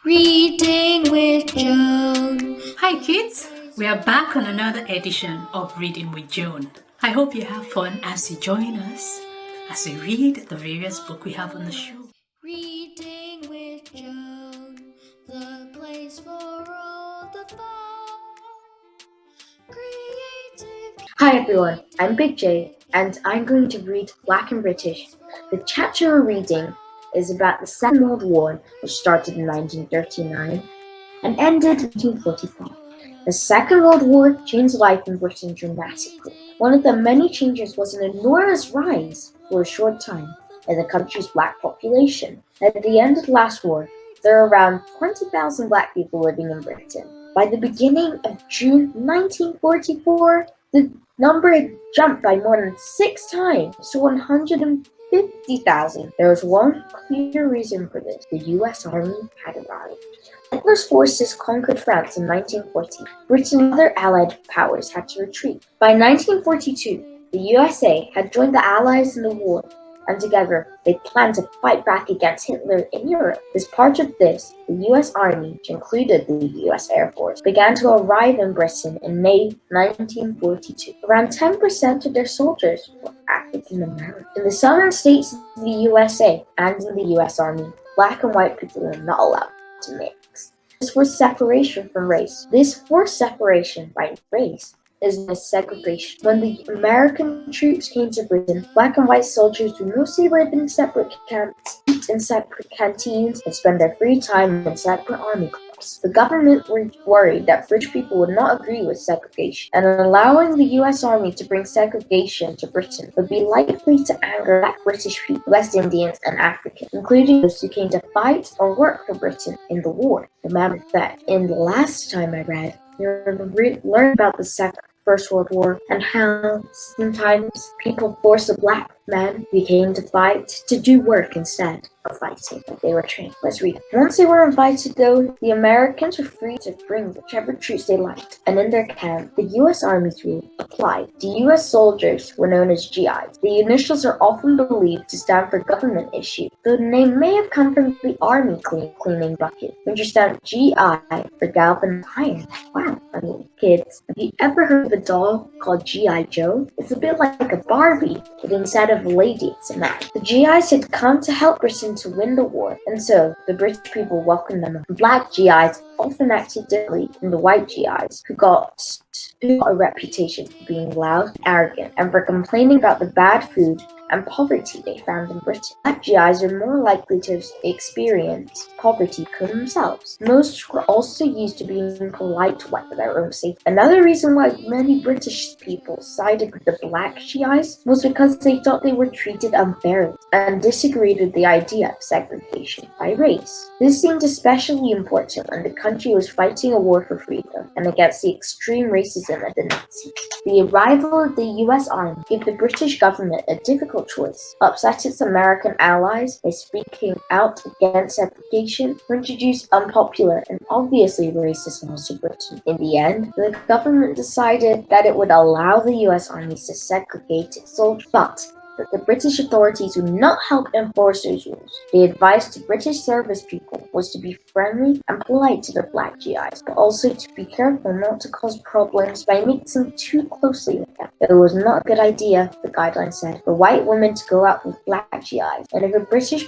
Reading with Joan. Hi kids, we are back on another edition of Reading with Joan. I hope you have fun as you join us as we read the various books we have on the show. Reading with Joan, the place for all the fun. Creative. Hi everyone, I'm Big J, and I'm going to read Black and British. The chapter we're reading is about the Second World War, which started in 1939 and ended in 1945. The Second World War changed life in Britain dramatically. One of the many changes was an enormous rise for a short time in the country's black population. At the end of the last war, there were around 20,000 black people living in Britain. By the beginning of June 1944, the number had jumped by more than 6 times to 150,000. There was one clear reason for this: the US Army had arrived. Hitler's forces conquered France in 1940. Britain and other Allied powers had to retreat. By 1942, the USA had joined the Allies in the war, and together they planned to fight back against Hitler in Europe. As part of this, the US Army, which included the US Air Force, began to arrive in Britain in May 1942. Around 10% of their soldiers were African American. In the southern states of the USA and in the US Army, black and white people were not allowed to mix. This forced separation from race. This forced separation by race is known as segregation. When the American troops came to Britain, black and white soldiers would mostly live in separate camps, eat in separate canteens, and spend their free time in separate army corps. The government were worried that British people would not agree with segregation, and allowing the US Army to bring segregation to Britain would be likely to anger Black British people, West Indians, and Africans, including those who came to fight or work for Britain in the war. Remember that in the last time I read, we learned about the First World War and how sometimes people forced the black men who came to fight to do work instead of fighting like they were trained. Let's read. Once they were invited though, the Americans were free to bring whichever troops they liked, and in their camp, the US Army's rule applied. The US soldiers were known as GIs. The initials are often believed to stand for government issue, though the name may have come from the Army cleaning bucket, which is stand GI for galvanized iron. Wow. I mean, kids, have you ever heard of a doll called G.I. Joe? It's a bit like a Barbie, but instead of a lady, it's a man. The GIs had come to help Britain to win the war, and so the British people welcomed them. Black GIs often acted differently from the white GIs, who got a reputation for being loud, arrogant, and for complaining about the bad food and poverty they found in Britain. Black GIs are more likely to experience poverty themselves. Most were also used to being polite to for their own safety. Another reason why many British people sided with the black GIs was because they thought they were treated unfairly and disagreed with the idea of segregation by race. This seemed especially important when the country was fighting a war for freedom and against the extreme racism of the Nazis. The arrival of the US Army gave the British government a difficult choice: upset its American allies by speaking out against segregation, or introduce unpopular and obviously racist laws to Britain. In the end, the government decided that it would allow the US Army to segregate its soldiers, but that the British authorities would not help enforce those rules. The advice to British service people was to be friendly and polite to the black GIs, but also to be careful not to cause problems by mixing too closely with them. It was not a good idea, the guidelines said, for white women to go out with black GIs, and if a British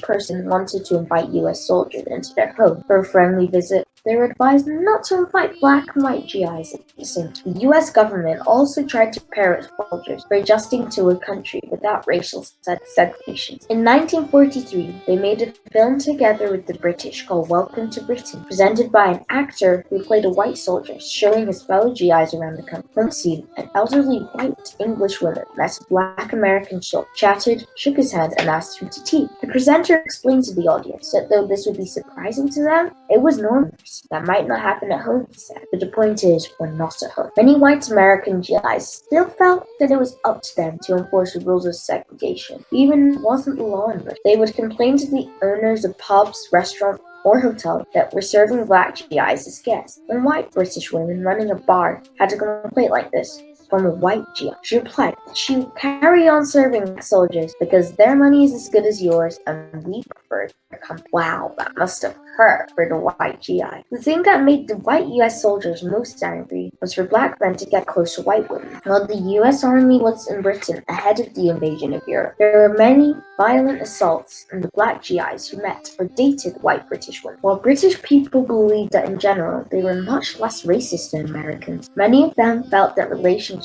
person wanted to invite US soldiers into their home for a friendly visit, they were advised not to invite black and white GIs at the same time. The US government also tried to prepare its soldiers for adjusting to a country without racial segregation. In 1943, they made a film together with the British called Welcome to Britain, presented by an actor who played a white soldier, showing his fellow GIs around the country. One scene, an elderly white English woman met a black American soldier, chatted, shook his hand, and asked him to tea. The presenter explained to the audience that though this would be surprising to them, it was normal. That might not happen at home, he said, but the point is, we're not at home. Many white American GIs still felt that it was up to them to enforce the rules of segregation, even if it wasn't the law in Britain. They would complain to the owners of pubs, restaurants, or hotels that were serving black GIs as guests. When white British women running a bar had a complaint like this, from a white GI. She replied that she would carry on serving black soldiers because their money is as good as yours and we prefer their company. Wow, that must have hurt for the white GI. The thing that made the white US soldiers most angry was for black men to get close to white women. While the US Army was in Britain ahead of the invasion of Europe, there were many violent assaults on the black GIs who met or dated white British women. While British people believed that in general they were much less racist than Americans, many of them felt that a relationship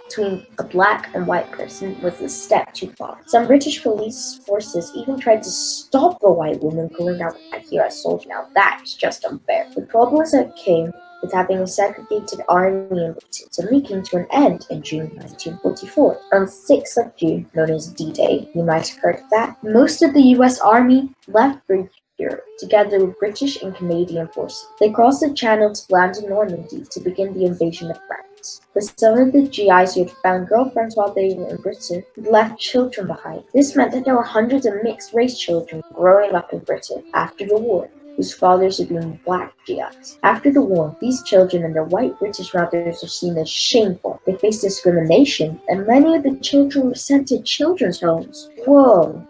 between a black and white person was a step too far. Some British police forces even tried to stop the white woman pulling out a US soldier. Now that is just unfair. The problems that came with having a segregated army in Britain suddenly came to an end in June 1944. On 6th of June, known as D-Day, you might have heard of that, most of the US Army left for Europe, together with British and Canadian forces. They crossed the Channel to land in Normandy to begin the invasion of France. But some of the GIs who had found girlfriends while they were in Britain had left children behind. This meant that there were hundreds of mixed-race children growing up in Britain after the war, whose fathers had been black GIs. After the war, these children and their white British mothers were seen as shameful. They faced discrimination, and many of the children were sent to children's homes. Whoa!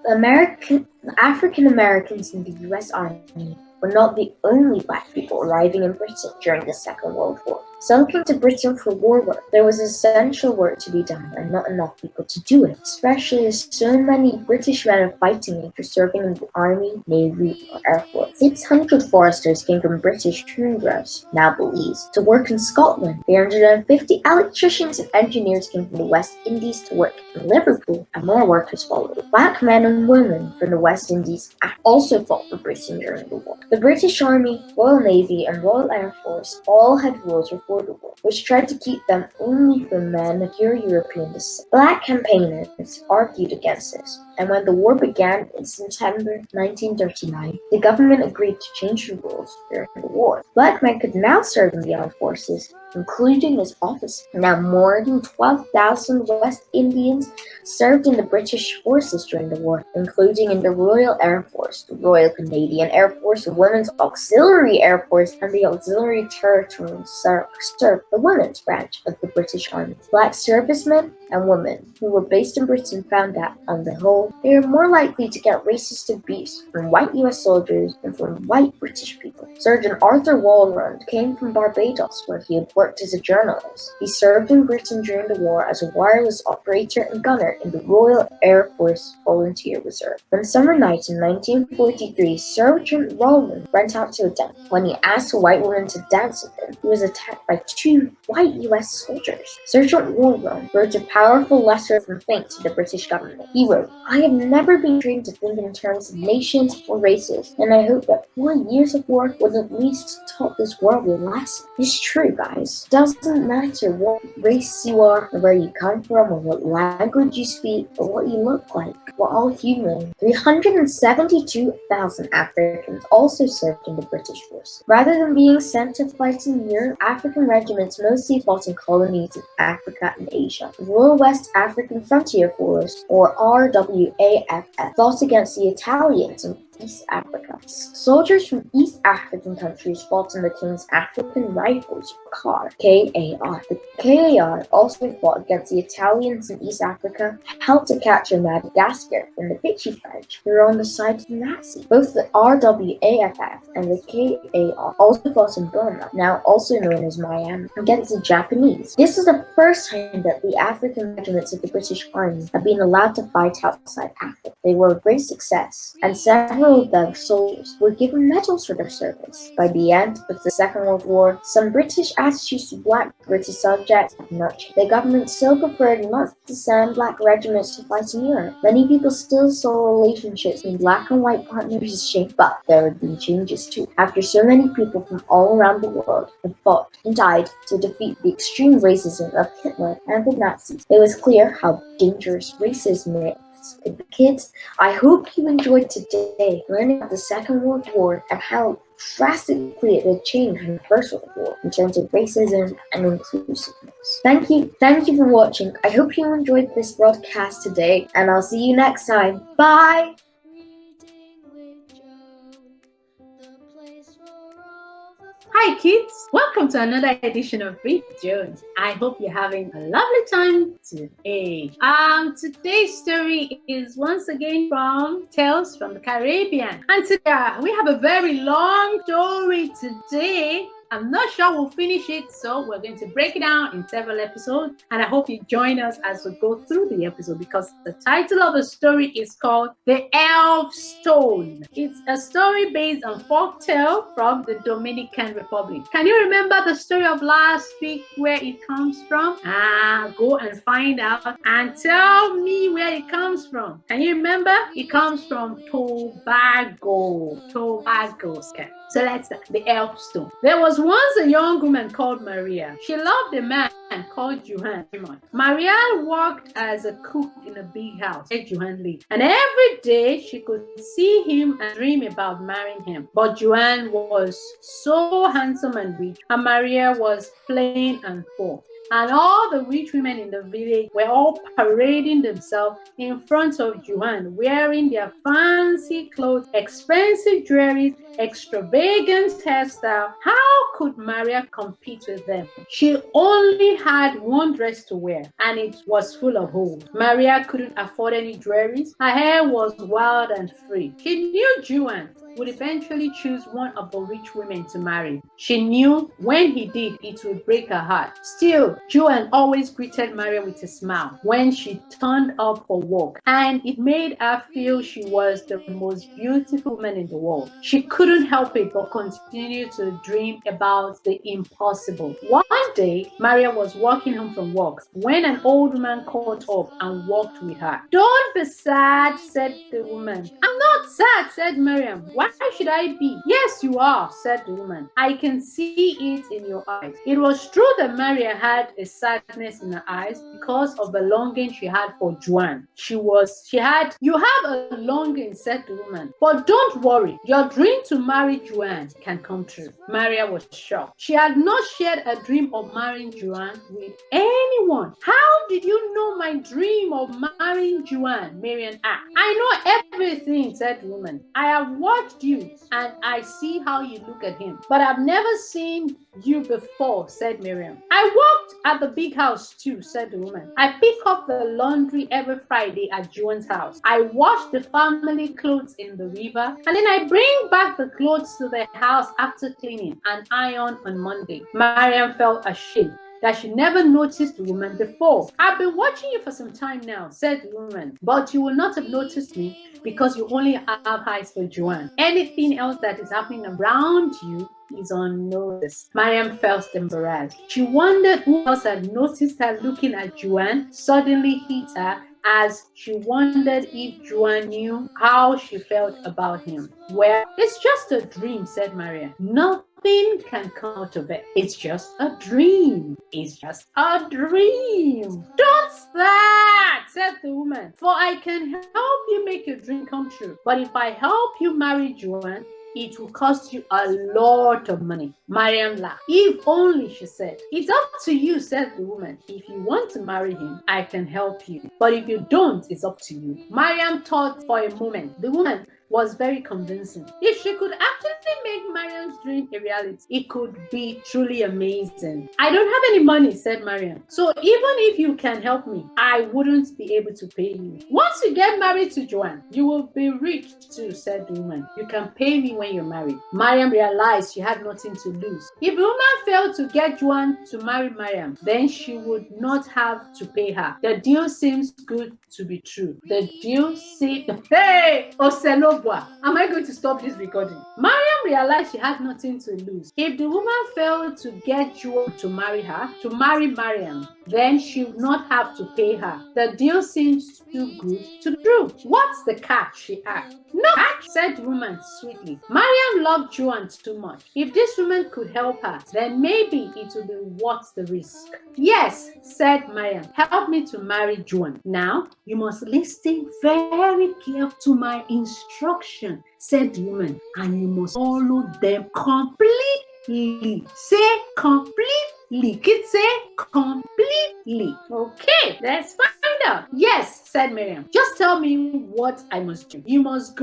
African Americans in the US Army were not the only black people arriving in Britain during the Second World War. Some came to Britain for war work. There was essential work to be done and not enough people to do it, especially as so many British men are fighting after serving in the Army, Navy, or Air Force. 600 foresters came from British Jgirls, now Belize, to work in Scotland. 350 electricians and engineers came from the West Indies to work in Liverpool, and more workers followed. Black men and women from the West Indies also fought for Britain during the war. The British Army, Royal Navy, and Royal Air Force all had rules before the war, which tried to keep them only for men of pure European descent. Black campaigners argued against this, and when the war began in September 1939, the government agreed to change the rules during the war. Black men could now serve in the armed forces, including as officers. Now more than 12,000 West Indians served in the British forces during the war, including in the Royal Air Force, the Royal Canadian Air Force, the Women's Auxiliary Air Force, and the Auxiliary Territorial served the women's branch of the British Army. Black servicemen and women who were based in Britain found that, on the whole, they were more likely to get racist abuse from white US soldiers than from white British people. Surgeon Arthur Walrond came from Barbados, where he had worked as a journalist. He served in Britain during the war as a wireless operator and gunner in the Royal Air Force Volunteer Reserve. One summer night in 1943, Sergeant Walrond went out to a dance. When he asked a white woman to dance with him, he was attacked by 2 white US soldiers. Sergeant Walrond wrote a powerful letter of complaint to the British government. He wrote, "I have never been trained to think in terms of nations or races, and I hope that 4 years of war would at least taught this world a lesson." It's true, guys. It doesn't matter what race you are, or where you come from, or what language you speak, or what you look like. We're all human. 372,000 Africans also served in the British force. Rather than being sent to fight in Europe, African regiments mostly fought in colonies in Africa and Asia. The Royal West African Frontier Force, or RWAF, fought against the Italians in East Africa. Soldiers from East African countries fought in the King's African Rifles, KAR. The KAR also fought against the Italians in East Africa, helped to capture Madagascar from the Vichy French, who were on the side of the Nazis. Both the RWAF and the KAR also fought in Burma, now also known as Myanmar, against the Japanese. This is the first time that the African regiments of the British Army have been allowed to fight outside Africa. They were a great success, and several of the soldiers were given medals for their service. By the end of the Second World War, some British attitudes to black British subjects had not changed. The government still preferred not to send black regiments to fight in Europe. Many people still saw relationships between black and white partners as shame, but there have been changes too. After so many people from all around the world had fought and died to defeat the extreme racism of Hitler and the Nazis, it was clear how dangerous racism is. Kids, I hope you enjoyed today learning about the Second World War and how drastically it had changed from the First World War in terms of racism and inclusiveness. Thank you for watching. I hope you enjoyed this broadcast today, and I'll see you next time. Bye! Reading with Joan, the place for all the fun. Hi kids, welcome to another edition of Read Joan. I hope you're having a lovely time today. Today's story is once again from Tales from the Caribbean. And today we have a very long story today. I'm not sure we'll finish it, so we're going to break it down in several episodes. And I hope you join us as we go through the episode because the title of the story is called The Elf Stone. It's a story based on folktale from the Dominican Republic. Can you remember the story of last week where it comes from? Go and find out and tell me where it comes from. Can you remember? It comes from Tobago. Okay. So let's start. The Elf Stone. There was once a young woman called Maria. She loved a man called Joan very much. Maria worked as a cook in a big house where Joan lived. And every day she could see him and dream about marrying him. But Joan was so handsome and rich, and Maria was plain and poor. And all the rich women in the village were all parading themselves in front of Joan, wearing their fancy clothes, expensive jewelry, extravagant hairstyle. How could Maria compete with them? She only had one dress to wear, and it was full of holes. Maria couldn't afford any jewelry. Her hair was wild and free. She knew Joan would eventually choose one of the rich women to marry. She knew when he did, it would break her heart. Still, Joan always greeted Maria with a smile when she turned up for work, and it made her feel she was the most beautiful woman in the world. She couldn't help it but continue to dream about the impossible. One day, Maria was walking home from work when an old man caught up and walked with her. "Don't be sad," said the woman. "I'm not sad," said Miriam. "Why should I be?" "Yes, you are," said the woman. "I can see it in your eyes." It was true that Maria had a sadness in her eyes because of the longing she had for Joan. "You have a longing," said the woman. "But don't worry, your dream to marry Joan can come true." Maria was shocked. She had not shared a dream of marrying Joan with anyone. "How did you know my dream of marrying Joan?" Marian asked. "I know everything," said the woman. "I have watched you and I see how you look at him, but I've never seen you before," said Miriam. "I worked at the big house too," said the woman. "I pick up the laundry every Friday at Joan's house. I wash the family clothes in the river, and then I bring back the clothes to the house after cleaning and iron on Monday." Miriam felt ashamed that she never noticed the woman before. "I've been watching you for some time now," said the woman, "but you will not have noticed me because you only have eyes for Joan. Anything else that is happening around you is unnoticed." Mariam felt embarrassed. She wondered who else had noticed her looking at Joan. Suddenly hit her as she wondered if Joan knew how she felt about him. "Well, it's just a dream," said Maria. "Nothing can come out of it. It's just a dream. It's just a dream." "Don't start," said the woman, "for I can help you make your dream come true. But if I help you marry Joan, it will cost you a lot of money." Mariam laughed. "If only," she said. "It's up to you," said the woman. "If you want to marry him, I can help you. But if you don't, it's up to you." Mariam thought for a moment. The woman was very convincing. If she could actually make Mariam's dream a reality, it could be truly amazing. "I don't have any money," said Mariam. "So even if you can help me, I wouldn't be able to pay you. Once you get married to Joan, you will be rich too," said the woman. "You can pay me when you're married." Mariam realized she had nothing to lose. If the woman failed to get Joan to marry Mariam, then she would not have to pay her. The deal seems good to be true. The deal seemed... Hey! Osenobwa! Am I going to stop this recording? Mariam realized she had nothing to lose. If the woman failed to get Joan to marry Mariam, then she would not have to pay her. The deal seems too good to be true. "What's the catch?" she asked. "No catch," said the woman sweetly. Mariam loved Joan too much. If this woman could help her, then maybe it would be worth the risk. "Yes," said Mariam, "help me to marry Joan. Now, you must listen very carefully to my instruction," said the woman, "and you must follow them completely." Say completely. Likitse completely. Okay, let's find out. Yes, said Miriam. Just tell me what I must do. You must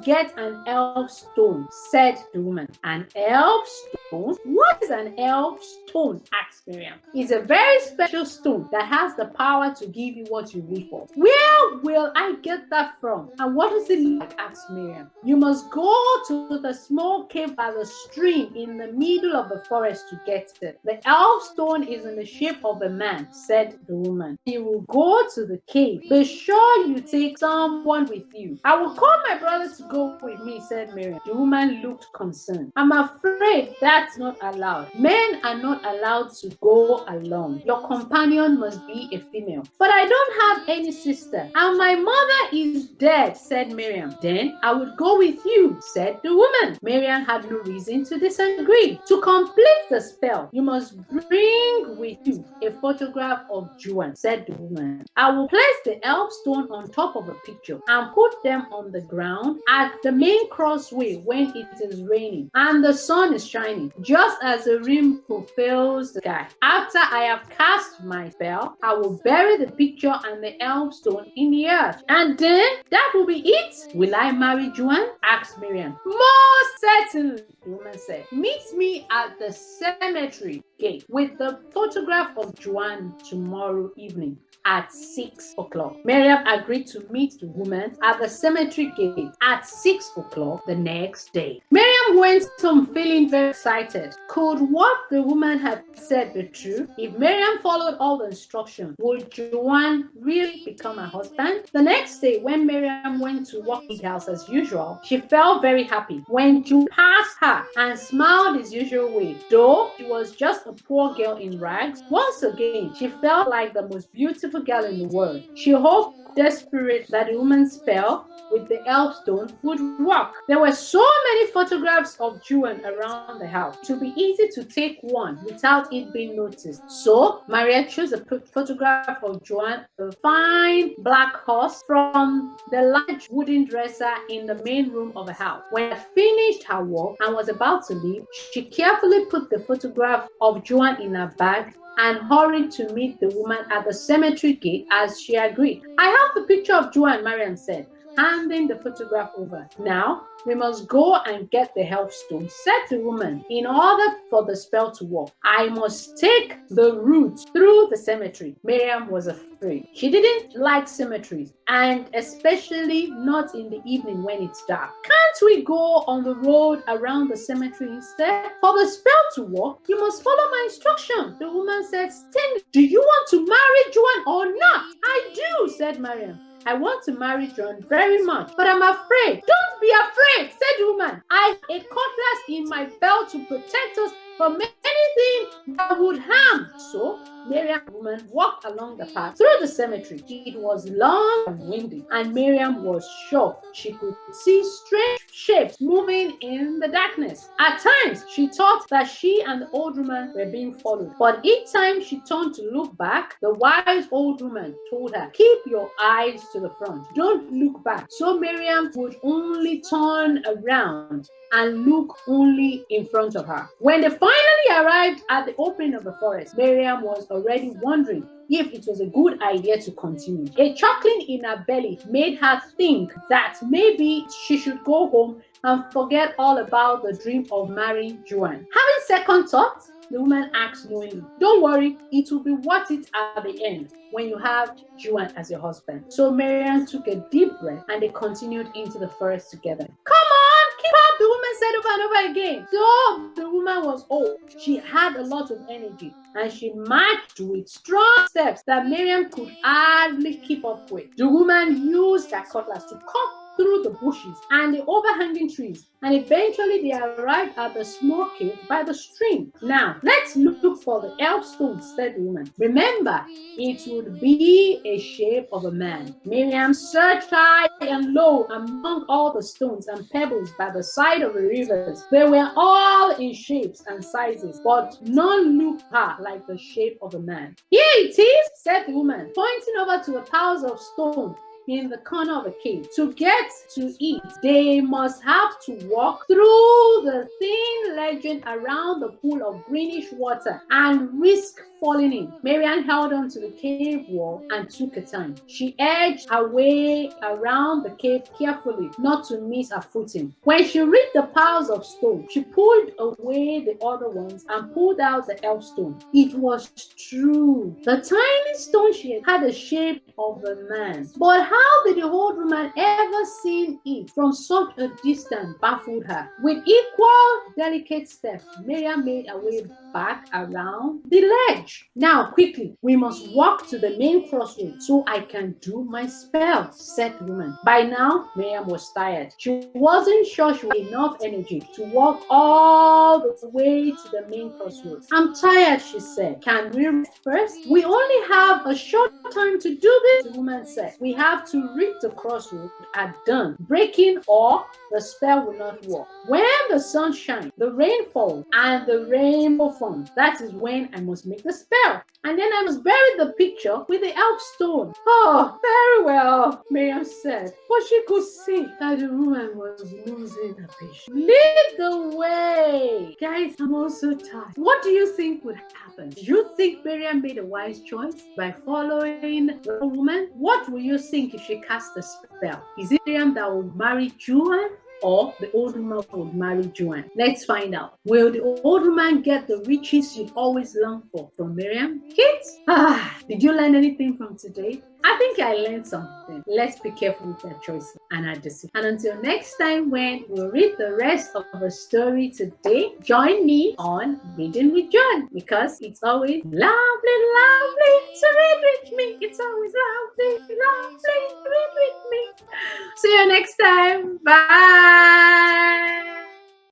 get an elf stone, said the woman. An elf stone? What is an elf stone? Asked Miriam. It's a very special stone that has the power to give you what you wish for. Where will I get that from? And what does it look like? Asked Miriam. You must go to the small cave by the stream in the middle of the forest to get it. The elf stone is in the shape of a man, said the woman. You will go to the cave. Be sure you take someone with you. I will call my brother to go with me, said Miriam. The woman looked concerned. I'm afraid that's not allowed. Men are not allowed to go alone. Your companion must be a female. But I don't have any sister, and my mother is dead, said Miriam. Then I would go with you, said the woman. Miriam had no reason to disagree. To complete the spell, you must bring with you a photograph of Joan, said the woman. I will place the elf stone on top of a picture and put them on the ground at the main crossway when it is raining and the sun is shining, just as the rim fulfills the sky. After I have cast my spell, I will bury the picture and the elf stone in the earth. And then that will be it. Will I marry Joan? Asked Miriam. Most certainly, the woman said. Meet me at the cemetery gate with the photograph of Joan tomorrow evening at 6 o'clock. Miriam agreed to meet the woman at the cemetery gate at 6 o'clock the next day. Miriam went home feeling very excited. Could what the woman had said be true? If Miriam followed all the instructions, would Joan really become her husband? The next day, when Miriam went to walk the house as usual, she felt very happy when Joan passed her and smiled his usual way. Though she was just a poor girl in rags, once again, she felt like the most beautiful girl in the world. She hoped desperate that the woman's spell with the elf stone would work. There were so many photographs of Joan around the house. It would be easy to take one without it being noticed. So Maria chose a photograph of Joan, a fine black horse, from the large wooden dresser in the main room of the house. When she finished her work and was about to leave, she carefully put the photograph of Joan in her bag and hurried to meet the woman at the cemetery gate as she agreed. I have the picture of Joan, Mariam said, handing the photograph over. Now, we must go and get the elf stone, said the woman. In order for the spell to work, I must take the route through the cemetery. Miriam was afraid. She didn't like cemeteries, and especially not in the evening when it's dark. Can't we go on the road around the cemetery instead? For the spell to work, you must follow my instruction. The woman said, "Stand. Do you want to marry Joan or not?" I do, said Miriam. I want to marry Joan very much, but I'm afraid. Don't be afraid, said the woman. I have a cutlass in my belt to protect us from anything that would harm. So Miriam, the woman, walked along the path through the cemetery. It was long and windy, and Miriam was sure she could see strange shapes moving in the darkness. At times, she thought that she and the old woman were being followed, but each time she turned to look back, the wise old woman told her, "Keep your eyes to the front. Don't look back." So Miriam would only turn around and look only in front of her. When they finally arrived at the opening of the forest, Miriam was already wondering if it was a good idea to continue. A chuckling in her belly made her think that maybe she should go home and forget all about the dream of marrying Joan. Having second thoughts, the woman asked knowingly, "Don't worry, it will be worth it at the end when you have Joan as your husband." So Miriam took a deep breath and they continued into the forest together. "Come on, keep up," the woman said over and over again. So the woman was old. She had a lot of energy and she marched with strong steps that Miriam could hardly keep up with. The woman used her cutlass to cut through the bushes and the overhanging trees, and eventually they arrived at the small cave by the stream. "Now, let's look for the elf stone," said the woman. "Remember, it would be a shape of a man." Miriam searched high and low among all the stones and pebbles by the side of the rivers. They were all in shapes and sizes, but none looked her like the shape of a man. "Here it is," said the woman, pointing over to the piles of stone in the corner of a cave. To get to it, they must have to walk through the thin legend around the pool of greenish water and risk falling in. Marian held on to the cave wall and took her time. She edged her way around the cave carefully, not to miss her footing. When she reached the piles of stone, she pulled away the other ones and pulled out the elf stone. It was true. The tiny stone she had the shape of a man. But how did the old woman ever seen it from such a distance baffled her. With equal delicate steps, Miriam made her way back around the ledge. Now, quickly, we must walk to the main crossroad so I can do my spell, said the woman. By now, Miriam was tired. She wasn't sure she had enough energy to walk all the way to the main crossroad. I'm tired, she said. Can we rest first? We only have a short time to do this, the woman said. We have to reach the crossroad at dawn. Breaking or the spell will not work. When the sun shines, the rain falls, and the rainbow forms, that is when I must make the spell. And then I must bury the picture with the elf stone. Oh, very well, Miriam said. But she could see that the woman was losing her patience. Lead the way. Guys, I'm also tired. What do you think would happen? Do you think Miriam made a wise choice by following the woman? What will you think if she cast a spell? Is it Miriam that will marry Joan? Or the old woman would marry Joan? Let's find out. Will the old woman get the riches she'd always longed for from Miriam? Kids, did you learn anything from today? I think I learned something. Let's be careful with our choices and our decisions. And until next time, when we'll read the rest of the story today, join me on Reading with Joan, because it's always lovely, lovely to read with me. It's always lovely, lovely to read with me. See you next time. Bye.